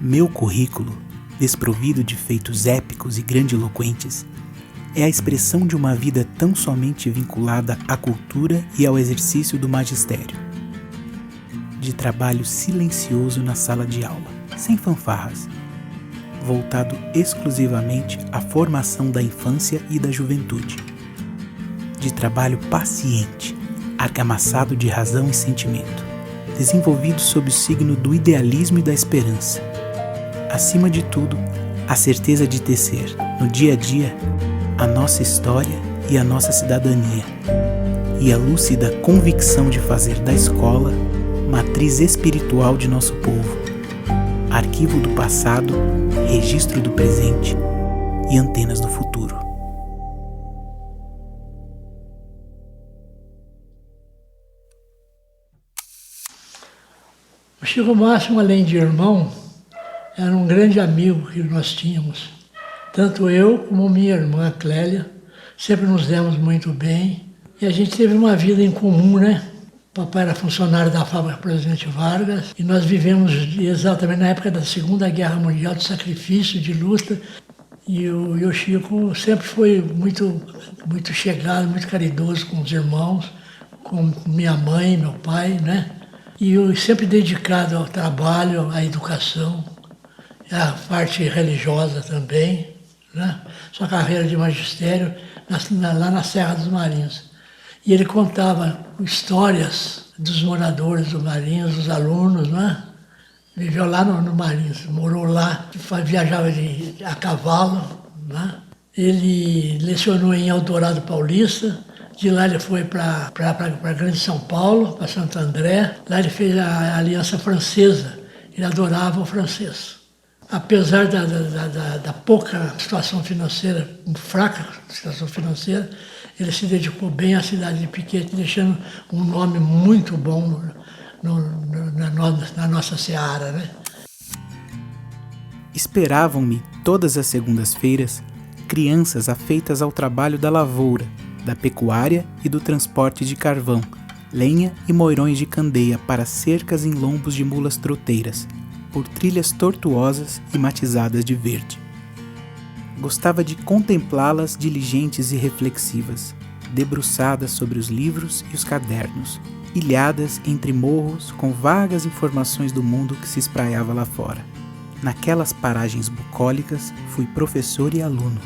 Meu currículo, desprovido de feitos épicos e grandiloquentes, é a expressão de uma vida tão somente vinculada à cultura e ao exercício do magistério. De trabalho silencioso na sala de aula, sem fanfarras, voltado exclusivamente à formação da infância e da juventude. De trabalho paciente, argamassado de razão e sentimento, desenvolvido sob o signo do idealismo e da esperança. Acima de tudo, a certeza de tecer, no dia a dia, a nossa história e a nossa cidadania, e a lúcida convicção de fazer da escola matriz espiritual de nosso povo, arquivo do passado, registro do presente e antenas do futuro. O Chico Máximo, além de irmão, era um grande amigo que nós tínhamos. Tanto eu como minha irmã Clélia, sempre nos demos muito bem. E a gente teve uma vida em comum, né? Papai era funcionário da fábrica Presidente Vargas e nós vivemos exatamente na época da Segunda Guerra Mundial, de sacrifício, de luta. E o Chico sempre foi muito chegado, muito caridoso com os irmãos, com minha mãe, meu pai, né? E eu sempre dedicado ao trabalho, à educação, à parte religiosa também, né? Sua carreira de magistério lá na Serra dos Marinhos. E ele contava histórias dos moradores do Marinhos, dos alunos, né? Viveu lá no Marinhos, morou lá, viajava a cavalo, né? Ele lecionou em Eldorado Paulista. De lá ele foi para Grande São Paulo, para Santo André. Lá ele fez a Aliança Francesa. Ele adorava o francês. Apesar da pouca situação financeira, fraca situação financeira, ele se dedicou bem à cidade de Piquete, deixando um nome muito bom na nossa seara, né? Esperavam-me todas as segundas-feiras crianças afeitas ao trabalho da lavoura, da pecuária e do transporte de carvão, lenha e moirões de candeia para cercas em lombos de mulas troteiras, por trilhas tortuosas e matizadas de verde. Gostava de contemplá-las diligentes e reflexivas, debruçadas sobre os livros e os cadernos, ilhadas entre morros com vagas informações do mundo que se espraiava lá fora. Naquelas paragens bucólicas fui professor e aluno.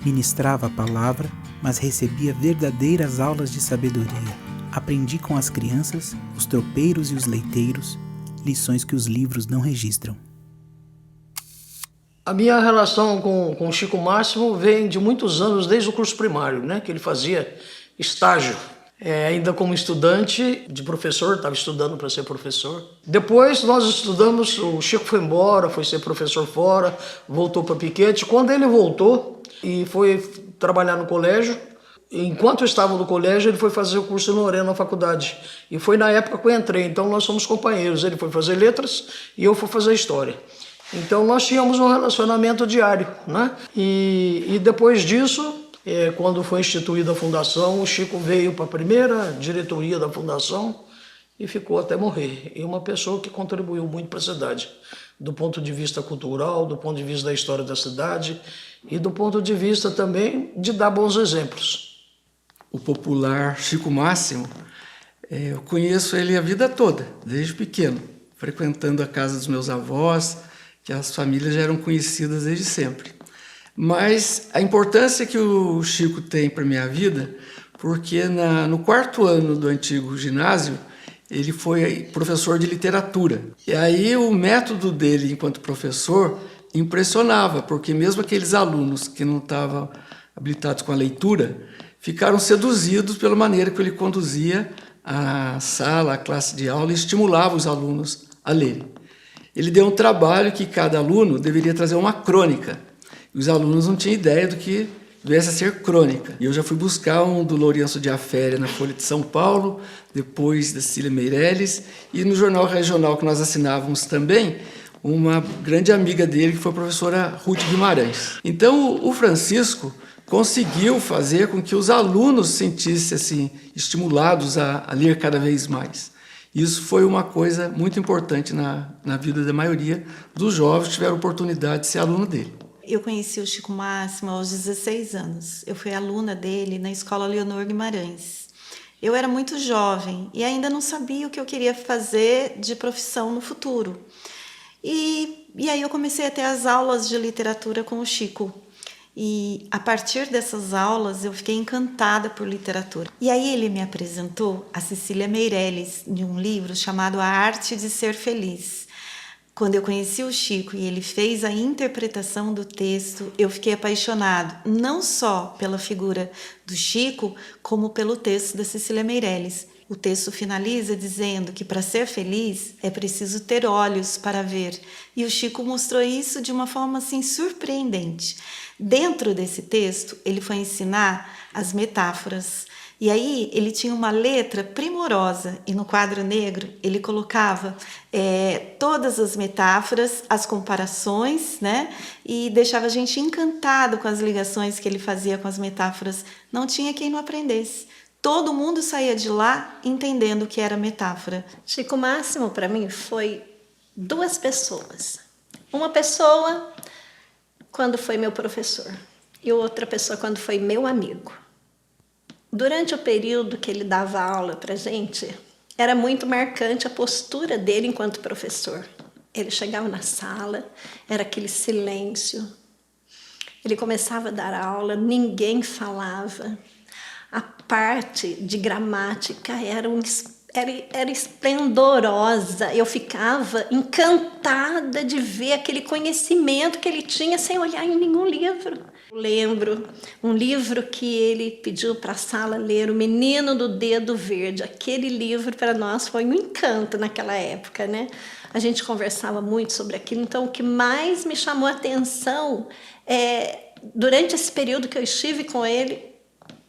Ministrava a palavra, mas recebia verdadeiras aulas de sabedoria. Aprendi com as crianças, os tropeiros e os leiteiros, lições que os livros não registram. A minha relação com o Chico Máximo vem de muitos anos, desde o curso primário, né, que ele fazia estágio. Ainda como estudante de professor, estava estudando para ser professor. Depois nós estudamos, o Chico foi embora, foi ser professor fora, voltou para Piquete. Quando ele voltou e foi trabalhar no colégio, enquanto eu estava no colégio, ele foi fazer o curso em Lorena, na faculdade. E foi na época que eu entrei, então nós somos companheiros. Ele foi fazer letras e eu fui fazer história. Então nós tínhamos um relacionamento diário, né? E depois disso, quando foi instituída a fundação, o Chico veio para a primeira diretoria da fundação e ficou até morrer. E uma pessoa que contribuiu muito para a cidade, do ponto de vista cultural, do ponto de vista da história da cidade e do ponto de vista também de dar bons exemplos. O popular Chico Máximo, eu conheço ele a vida toda, desde pequeno, frequentando a casa dos meus avós, que as famílias já eram conhecidas desde sempre. Mas a importância que o Chico tem para a minha vida, porque no quarto ano do antigo ginásio, ele foi professor de literatura. E aí o método dele enquanto professor impressionava, porque mesmo aqueles alunos que não estavam habilitados com a leitura, ficaram seduzidos pela maneira que ele conduzia a sala, a classe de aula e estimulava os alunos a lerem. Ele deu um trabalho que cada aluno deveria trazer uma crônica. E os alunos não tinham ideia do que viesse a ser crônica. E eu já fui buscar um do Lourenço de Aféria na Folha de São Paulo, depois da Cecília Meirelles, e no jornal regional que nós assinávamos também, uma grande amiga dele, que foi a professora Ruth Guimarães. Então, o Francisco conseguiu fazer com que os alunos se sentissem assim, estimulados a ler cada vez mais. Isso foi uma coisa muito importante na vida da maioria dos jovens que tiveram oportunidade de ser aluno dele. Eu conheci o Chico Máximo aos 16 anos. Eu fui aluna dele na Escola Leonor Guimarães. Eu era muito jovem e ainda não sabia o que eu queria fazer de profissão no futuro. E aí eu comecei a ter as aulas de literatura com o Chico. E a partir dessas aulas eu fiquei encantada por literatura. E aí ele me apresentou a Cecília Meirelles de um livro chamado A Arte de Ser Feliz. Quando eu conheci o Chico e ele fez a interpretação do texto, eu fiquei apaixonado, não só pela figura do Chico, como pelo texto da Cecília Meirelles. O texto finaliza dizendo que para ser feliz é preciso ter olhos para ver. E o Chico mostrou isso de uma forma assim surpreendente. Dentro desse texto, ele foi ensinar as metáforas. E aí ele tinha uma letra primorosa e no quadro negro ele colocava todas as metáforas, as comparações, né? E deixava a gente encantado com as ligações que ele fazia com as metáforas. Não tinha quem não aprendesse. Todo mundo saía de lá entendendo o que era metáfora. Chico Máximo, para mim, foi duas pessoas. Uma pessoa quando foi meu professor e outra pessoa quando foi meu amigo. Durante o período que ele dava aula para a gente, era muito marcante a postura dele enquanto professor. Ele chegava na sala, era aquele silêncio. Ele começava a dar aula, ninguém falava. A parte de gramática era esplendorosa. Eu ficava encantada de ver aquele conhecimento que ele tinha sem olhar em nenhum livro. Eu lembro um livro que ele pediu para a sala ler, O Menino do Dedo Verde. Aquele livro para nós foi um encanto naquela época, né? A gente conversava muito sobre aquilo. Então, o que mais me chamou a atenção durante esse período que eu estive com ele,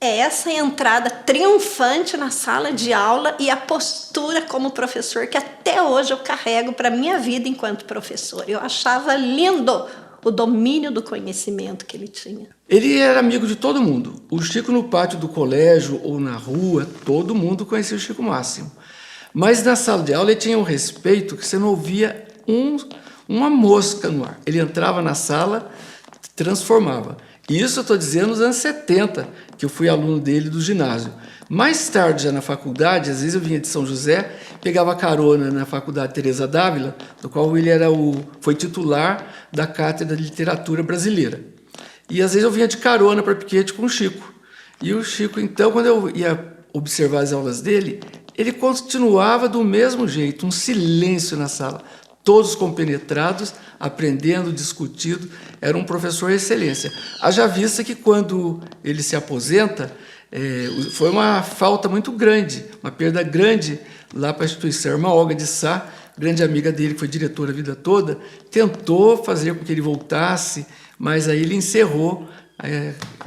é essa entrada triunfante na sala de aula e a postura como professor que até hoje eu carrego para a minha vida enquanto professor. Eu achava lindo o domínio do conhecimento que ele tinha. Ele era amigo de todo mundo. O Chico no pátio do colégio ou na rua, todo mundo conhecia o Chico Máximo. Mas na sala de aula ele tinha um respeito que você não ouvia uma mosca no ar. Ele entrava na sala, transformava. Isso eu estou dizendo nos anos 70, que eu fui aluno dele do ginásio. Mais tarde, já na faculdade, às vezes eu vinha de São José, pegava carona na Faculdade Teresa d'Ávila, do qual ele foi titular da Cátedra de Literatura Brasileira. E às vezes eu vinha de carona para Piquete com o Chico. E o Chico, então, quando eu ia observar as aulas dele, ele continuava do mesmo jeito, um silêncio na sala. Todos compenetrados, aprendendo, discutindo. Era um professor de excelência. Haja vista que quando ele se aposenta, foi uma falta muito grande, uma perda grande lá para a instituição. A irmã Olga de Sá, grande amiga dele, que foi diretora a vida toda, tentou fazer com que ele voltasse, mas aí ele encerrou,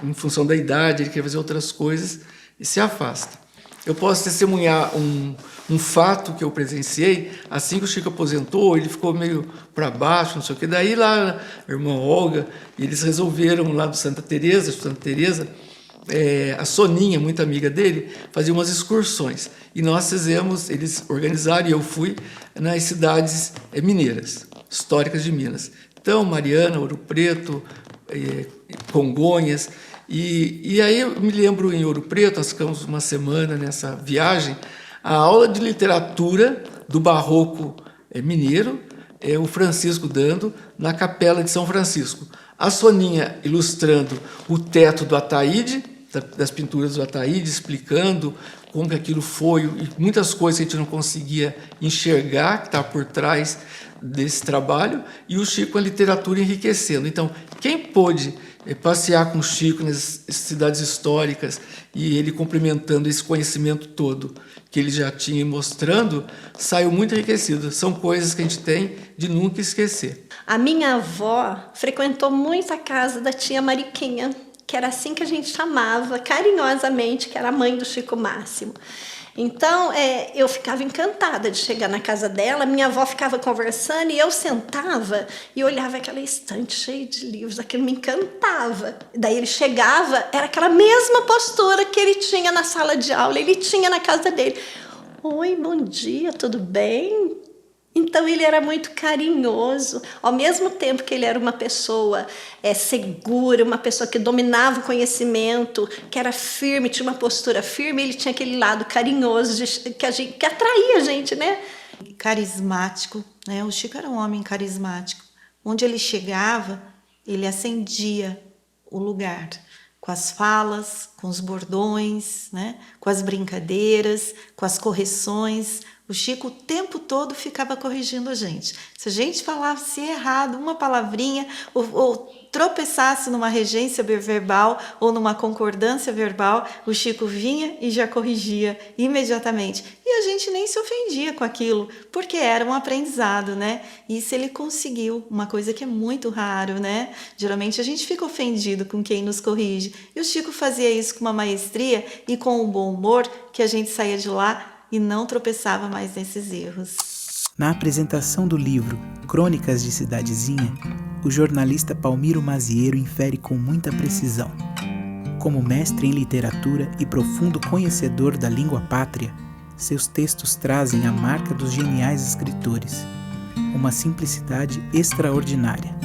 em função da idade, ele queria fazer outras coisas e se afasta. Eu posso testemunhar um fato que eu presenciei. Assim que o Chico aposentou, ele ficou meio para baixo, não sei o quê. Daí lá, a irmã Olga, eles resolveram lá do Santa Teresa, a Soninha, muito amiga dele, fazia umas excursões. E nós fizemos, eles organizaram, e eu fui nas cidades mineiras, históricas de Minas. Então, Mariana, Ouro Preto, Congonhas. E aí eu me lembro em Ouro Preto, nós ficamos uma semana nessa viagem, a aula de literatura do barroco mineiro, o Francisco dando na Capela de São Francisco. A Soninha ilustrando o teto do Ataíde, das pinturas do Ataíde, explicando como que aquilo foi, e muitas coisas que a gente não conseguia enxergar, que está por trás desse trabalho, e o Chico, a literatura enriquecendo. Então, quem pôde passear com o Chico nas cidades históricas e ele complementando esse conhecimento todo que ele já tinha e mostrando, saiu muito enriquecido. São coisas que a gente tem de nunca esquecer. A minha avó frequentou muito a casa da tia Mariquinha, que era assim que a gente chamava carinhosamente, que era a mãe do Chico Máximo. Então, eu ficava encantada de chegar na casa dela, minha avó ficava conversando e eu sentava e olhava aquela estante cheia de livros, aquilo me encantava. Daí ele chegava, era aquela mesma postura que ele tinha na sala de aula, ele tinha na casa dele. oi, bom dia, tudo bem? Então ele era muito carinhoso, ao mesmo tempo que ele era uma pessoa segura, uma pessoa que dominava o conhecimento, que era firme, tinha uma postura firme, ele tinha aquele lado carinhoso que atraía a gente, né? Carismático, né? O Chico era um homem carismático. Onde ele chegava, ele acendia o lugar, com as falas, com os bordões, né? Com as brincadeiras, com as correções. O Chico o tempo todo ficava corrigindo a gente. Se a gente falasse errado uma palavrinha ou tropeçasse numa regência verbal ou numa concordância verbal, o Chico vinha e já corrigia imediatamente. E a gente nem se ofendia com aquilo, porque era um aprendizado, né? Isso ele conseguiu, uma coisa que é muito raro, né? Geralmente a gente fica ofendido com quem nos corrige. E o Chico fazia isso com uma maestria e com um bom humor que a gente saía de lá e não tropeçava mais nesses erros. Na apresentação do livro Crônicas de Cidadezinha, o jornalista Palmiro Mazieiro infere com muita precisão. Como mestre em literatura e profundo conhecedor da língua pátria, seus textos trazem a marca dos geniais escritores, uma simplicidade extraordinária.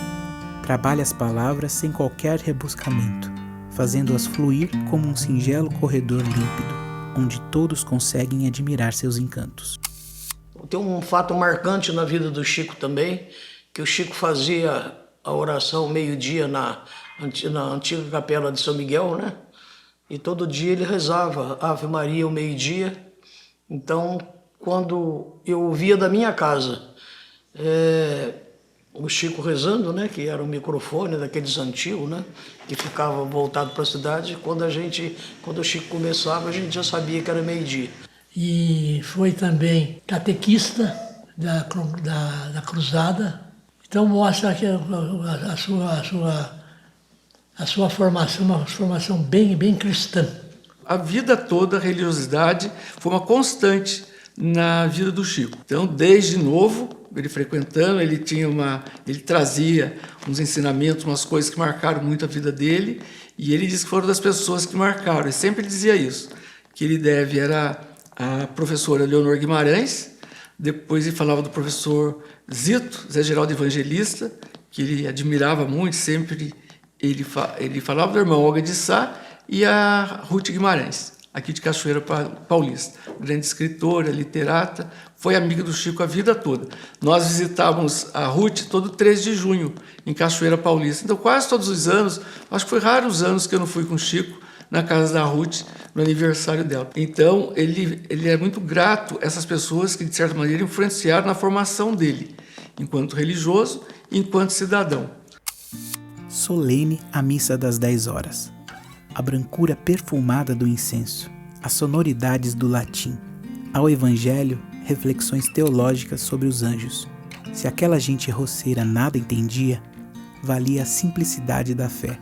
Trabalha as palavras sem qualquer rebuscamento, fazendo-as fluir como um singelo corredor límpido, onde todos conseguem admirar seus encantos. Tem um fato marcante na vida do Chico também, que o Chico fazia a oração meio-dia na antiga capela de São Miguel, né? E todo dia ele rezava Ave Maria ao meio-dia. Então, quando eu ouvia da minha casa o Chico rezando, né, que era um microfone daqueles antigos, né, que ficava voltado para a cidade, quando o Chico começava, a gente já sabia que era meio-dia. E foi também catequista da Cruzada. Então mostra que a sua formação, uma formação bem cristã. A vida toda a religiosidade foi uma constante na vida do Chico. Então, desde novo, ele frequentando, ele trazia uns ensinamentos, umas coisas que marcaram muito a vida dele, e ele disse que foram das pessoas que marcaram. Ele sempre dizia isso, que ele era a professora Leonor Guimarães, depois ele falava do professor Zito, Zé Geraldo Evangelista, que ele admirava muito, sempre ele falava do irmão Olga de Sá e a Ruth Guimarães, aqui de Cachoeira Paulista, grande escritora, literata, foi amiga do Chico a vida toda. Nós visitávamos a Ruth todo 3 de junho, em Cachoeira Paulista. Então, quase todos os anos, acho que foi raros anos que eu não fui com o Chico na casa da Ruth, no aniversário dela. Então, ele é muito grato a essas pessoas que, de certa maneira, influenciaram na formação dele, enquanto religioso e enquanto cidadão. Solene a missa das 10 horas. A brancura perfumada do incenso, as sonoridades do latim. Ao Evangelho, reflexões teológicas sobre os anjos. Se aquela gente roceira nada entendia, valia a simplicidade da fé,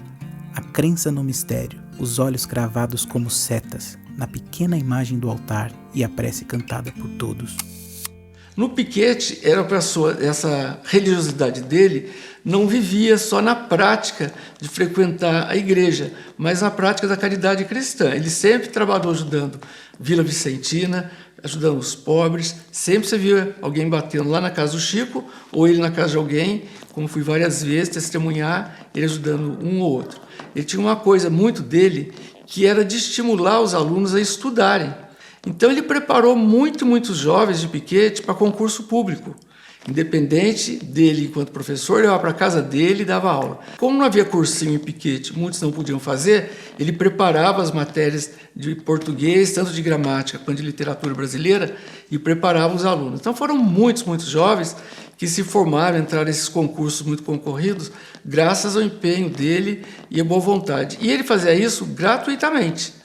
a crença no mistério, os olhos cravados como setas na pequena imagem do altar e a prece cantada por todos. No Piquete, essa religiosidade dele não vivia só na prática de frequentar a igreja, mas na prática da caridade cristã. Ele sempre trabalhou ajudando Vila Vicentina, ajudando os pobres. Sempre você via alguém batendo lá na casa do Chico, ou ele na casa de alguém, como fui várias vezes testemunhar, ele ajudando um ou outro. Ele tinha uma coisa muito dele, que era de estimular os alunos a estudarem. Então ele preparou muitos jovens de Piquete para concurso público. Independente dele, enquanto professor, ele ia para a casa dele e dava aula. Como não havia cursinho em Piquete, muitos não podiam fazer, ele preparava as matérias de português, tanto de gramática quanto de literatura brasileira, e preparava os alunos. Então foram muitos jovens que se formaram, entraram nesses concursos muito concorridos, graças ao empenho dele e à boa vontade. E ele fazia isso gratuitamente.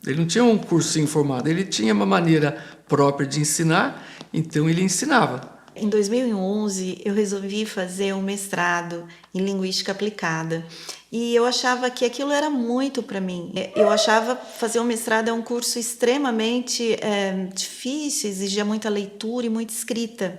Ele não tinha um cursinho formado, ele tinha uma maneira própria de ensinar, então ele ensinava. Em 2011, eu resolvi fazer um mestrado em Linguística Aplicada. E eu achava que aquilo era muito para mim. Eu achava fazer um mestrado é um curso extremamente difícil, exigia muita leitura e muita escrita.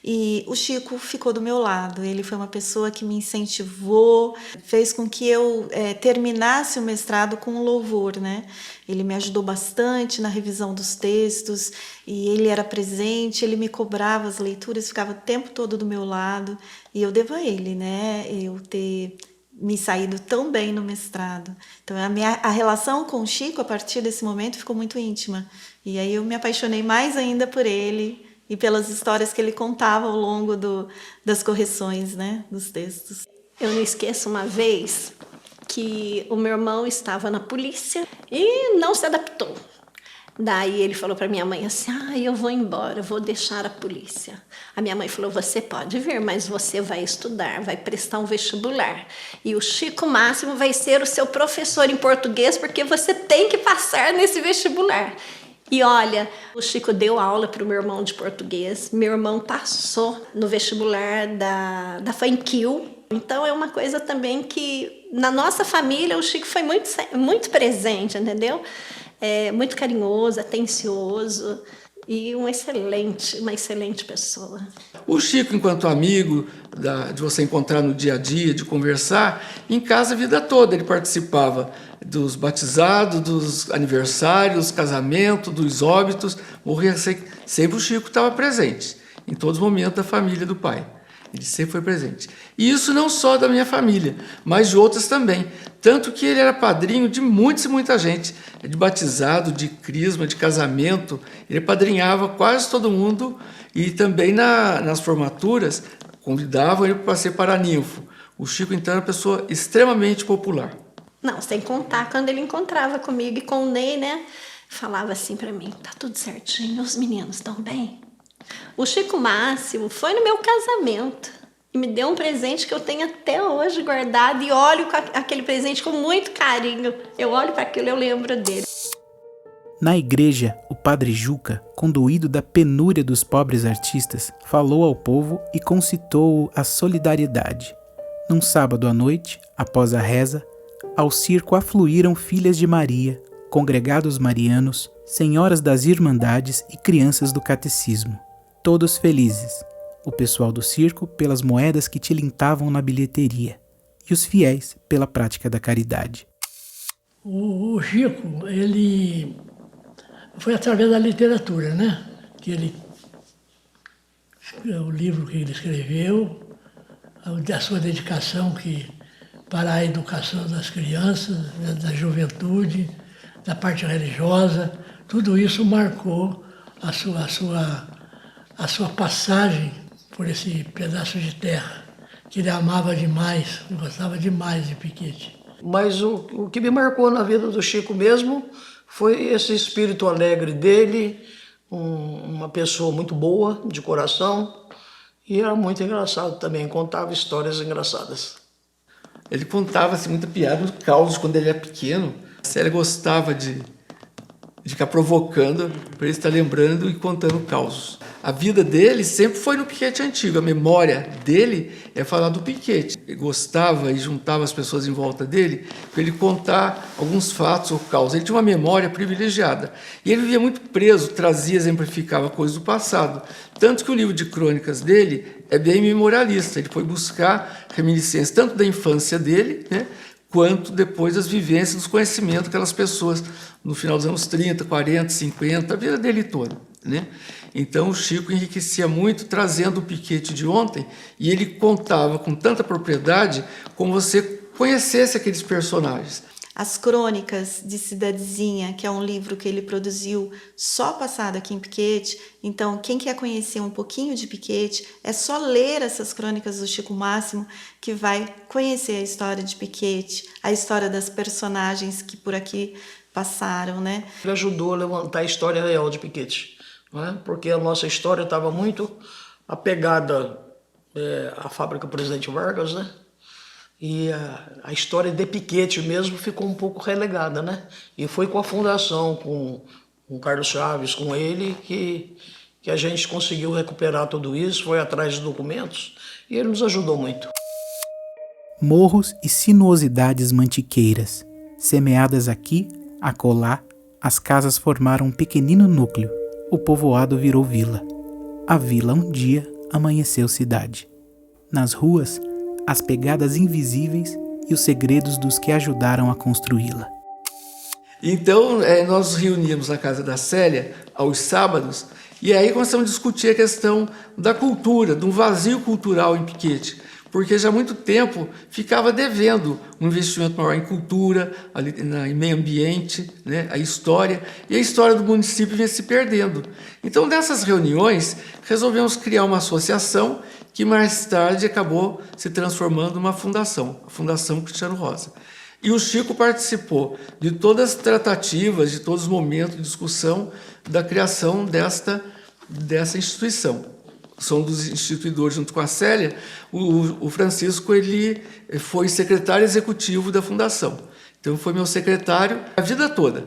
E o Chico ficou do meu lado, ele foi uma pessoa que me incentivou, fez com que eu terminasse o mestrado com louvor, né? Ele me ajudou bastante na revisão dos textos, e ele era presente, ele me cobrava as leituras, ficava o tempo todo do meu lado, e eu devo a ele, né? Eu ter me saído tão bem no mestrado. Então a relação com o Chico, a partir desse momento, ficou muito íntima. E aí eu me apaixonei mais ainda por ele, e pelas histórias que ele contava ao longo das correções, né, dos textos. Eu não esqueço uma vez que o meu irmão estava na polícia e não se adaptou. Daí ele falou para minha mãe assim, eu vou embora, vou deixar a polícia. A minha mãe falou, você pode vir, mas você vai estudar, vai prestar um vestibular. E o Chico Máximo vai ser o seu professor em português, porque você tem que passar nesse vestibular. E olha, o Chico deu aula para o meu irmão de português, meu irmão passou no vestibular da FANQUIL. Então é uma coisa também que, na nossa família, o Chico foi muito presente, entendeu? Muito carinhoso, atencioso e uma excelente pessoa. O Chico, enquanto amigo, de você encontrar no dia a dia, de conversar, em casa a vida toda ele participava dos batizados, dos aniversários, dos casamentos, dos óbitos. Morria sempre o Chico estava presente, em todos os momentos da família do pai. Ele sempre foi presente. E isso não só da minha família, mas de outras também. Tanto que ele era padrinho de muita gente, de batizado, de crisma, de casamento. Ele padrinhava quase todo mundo e também nas formaturas convidavam ele para ser paraninfo. O Chico, então, era uma pessoa extremamente popular. Não, sem contar quando ele encontrava comigo e com o Ney, né? Falava assim para mim, tá tudo certinho, os meninos estão bem? O Chico Máximo foi no meu casamento e me deu um presente que eu tenho até hoje guardado e olho aquele presente com muito carinho. Eu olho para aquilo e eu lembro dele. Na igreja, o padre Juca, conduído da penúria dos pobres artistas, falou ao povo e concitou a solidariedade. Num sábado à noite, após a reza, ao circo afluíram filhas de Maria, congregados marianos, senhoras das irmandades e crianças do catecismo. Todos felizes, o pessoal do circo pelas moedas que tilintavam na bilheteria e os fiéis pela prática da caridade. O Chico, ele foi através da literatura, né? O livro que ele escreveu, a sua dedicação para a educação das crianças, da juventude, da parte religiosa, tudo isso marcou a sua passagem por esse pedaço de terra, que ele amava demais, gostava demais de Piquete. Mas o que me marcou na vida do Chico mesmo foi esse espírito alegre dele, uma pessoa muito boa, de coração, e era muito engraçado também, contava histórias engraçadas. Ele contava muita piada, muito causos quando ele era pequeno. Ele gostava de ficar provocando para ele estar lembrando e contando causos. A vida dele sempre foi no piquete antigo. A memória dele é falar do piquete. Ele gostava e juntava as pessoas em volta dele para ele contar alguns fatos ou causas. Ele tinha uma memória privilegiada. E ele vivia muito preso, trazia, exemplificava coisas do passado. Tanto que o livro de crônicas dele é bem memorialista. Ele foi buscar reminiscências tanto da infância dele, né, quanto depois das vivências, dos conhecimentos daquelas pessoas no final dos anos 30, 40, 50, a vida dele toda, né? Então o Chico enriquecia muito trazendo o Piquete de ontem e ele contava com tanta propriedade como você conhecesse aqueles personagens. As Crônicas de Cidadezinha, que é um livro que ele produziu só passado aqui em Piquete. Então, quem quer conhecer um pouquinho de Piquete, é só ler essas crônicas do Chico Máximo que vai conhecer a história de Piquete, a história das personagens que por aqui passaram, né? Ele ajudou a levantar a história real de Piquete, né? Porque a nossa história estava muito apegada à fábrica Presidente Vargas, né? E a história de Piquete mesmo ficou um pouco relegada, né? E foi com a fundação, com o Carlos Chaves, com ele, que a gente conseguiu recuperar tudo isso, foi atrás dos documentos, e ele nos ajudou muito. Morros e sinuosidades mantiqueiras, semeadas aqui, acolá, as casas formaram um pequenino núcleo. O povoado virou vila. A vila um dia amanheceu cidade. Nas ruas, as pegadas invisíveis e os segredos dos que ajudaram a construí-la. Então, nós nos reuníamos na casa da Célia aos sábados e aí começamos a discutir a questão da cultura, de um vazio cultural em Piquete, porque já há muito tempo ficava devendo um investimento maior em cultura, em meio ambiente, né, a história, e a história do município vinha se perdendo. Então, nessas reuniões, resolvemos criar uma associação que mais tarde acabou se transformando numa fundação, a Fundação Cristiano Rosa. E o Chico participou de todas as tratativas, de todos os momentos de discussão da criação dessa instituição. São dos instituidores, junto com a Célia. O Francisco ele foi secretário executivo da fundação. Então, foi meu secretário a vida toda.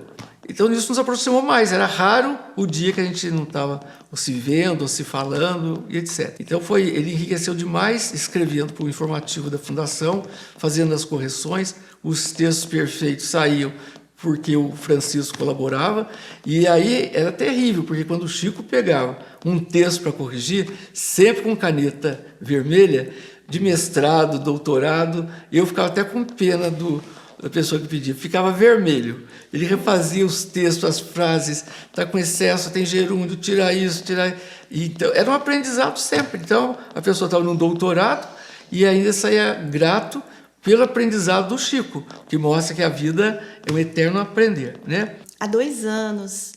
Então, isso nos aproximou mais. Era raro o dia que a gente não estava ou se vendo, ou se falando, e etc. Então, ele enriqueceu demais escrevendo para o informativo da fundação, fazendo as correções. Os textos perfeitos saíam porque o Francisco colaborava. E aí era terrível, porque quando o Chico pegava um texto para corrigir, sempre com caneta vermelha, de mestrado, doutorado, eu ficava até com pena da pessoa que pedia, ficava vermelho. Ele refazia os textos, as frases, está com excesso, tem gerúndio, tira isso, tira... Então, era um aprendizado sempre. Então, a pessoa estava num doutorado e ainda saía grato pelo aprendizado do Chico, que mostra que a vida é um eterno aprender, né? Há 2 anos,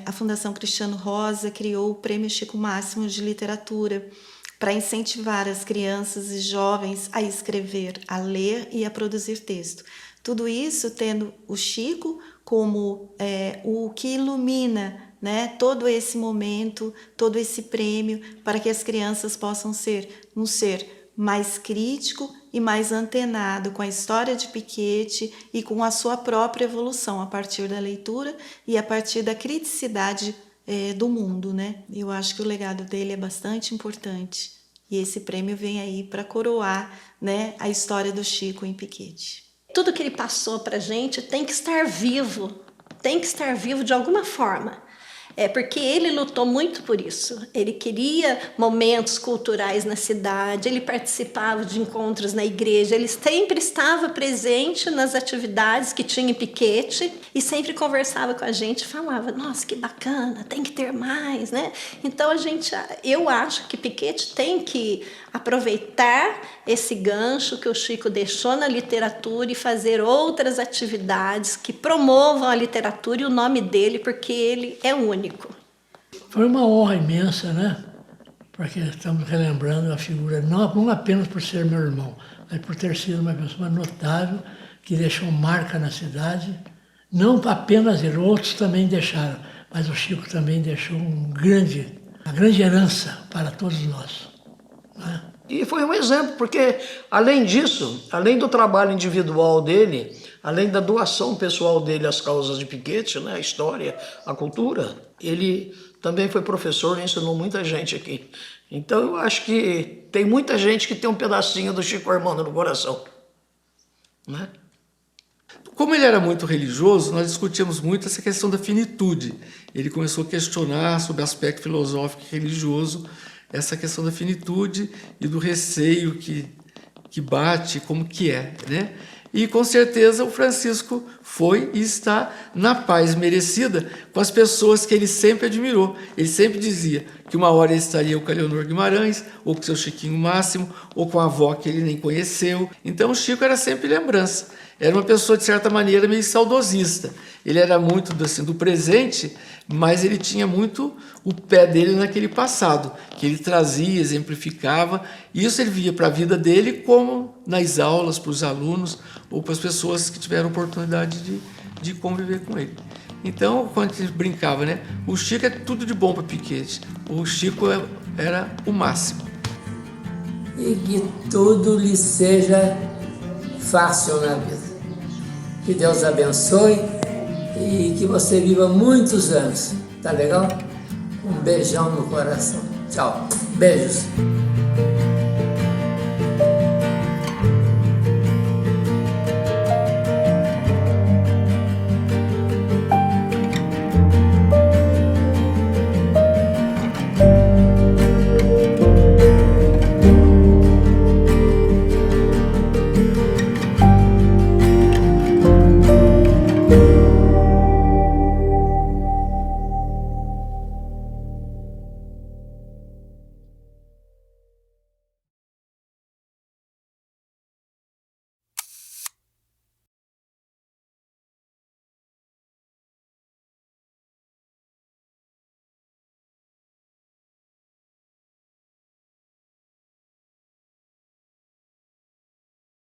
a Fundação Cristiano Rosa criou o Prêmio Chico Máximo de Literatura para incentivar as crianças e jovens a escrever, a ler e a produzir texto. Tudo isso tendo o Chico como o que ilumina, né, todo esse momento, todo esse prêmio, para que as crianças possam ser um ser mais crítico e mais antenado com a história de Piquete e com a sua própria evolução a partir da leitura e a partir da criticidade do mundo, né? Eu acho que o legado dele é bastante importante e esse prêmio vem aí para coroar, né, a história do Chico em Piquete. Tudo que ele passou para a gente tem que estar vivo de alguma forma. Porque ele lutou muito por isso. Ele queria momentos culturais na cidade, ele participava de encontros na igreja, ele sempre estava presente nas atividades que tinha em Piquete e sempre conversava com a gente e falava, nossa, que bacana, tem que ter mais, né? Então, eu acho que Piquete tem que aproveitar esse gancho que o Chico deixou na literatura e fazer outras atividades que promovam a literatura e o nome dele, porque ele é único. Foi uma honra imensa, né? Porque estamos relembrando a figura, não apenas por ser meu irmão, mas por ter sido uma pessoa notável, que deixou marca na cidade. Não apenas ele, outros também deixaram, mas o Chico também deixou uma grande herança para todos nós. Né? E foi um exemplo, porque além disso, além do trabalho individual dele, além da doação pessoal dele às causas de Piquete, né, a história, a cultura, ele também foi professor e ensinou muita gente aqui. Então eu acho que tem muita gente que tem um pedacinho do Chico Armando no coração. Né? Como ele era muito religioso, nós discutíamos muito essa questão da finitude. Ele começou a questionar sobre o aspecto filosófico e religioso, essa questão da finitude e do receio que bate, como que é, né? E, com certeza, o Francisco foi e está na paz merecida com as pessoas que ele sempre admirou. Ele sempre dizia que uma hora ele estaria com a Leonor Guimarães, ou com o seu Chiquinho Máximo, ou com a avó que ele nem conheceu. Então, o Chico era sempre lembrança. Era uma pessoa, de certa maneira, meio saudosista. Ele era muito do presente, mas ele tinha muito o pé dele naquele passado, que ele trazia, exemplificava, e isso servia para a vida dele como nas aulas, para os alunos, ou para as pessoas que tiveram oportunidade de conviver com ele. Então, quando a gente brincava, né? O Chico é tudo de bom para Piquete. O Chico era o máximo. E que tudo lhe seja fácil na vida. Que Deus abençoe e que você viva muitos anos. Tá legal? Um beijão no coração. Tchau. Beijos.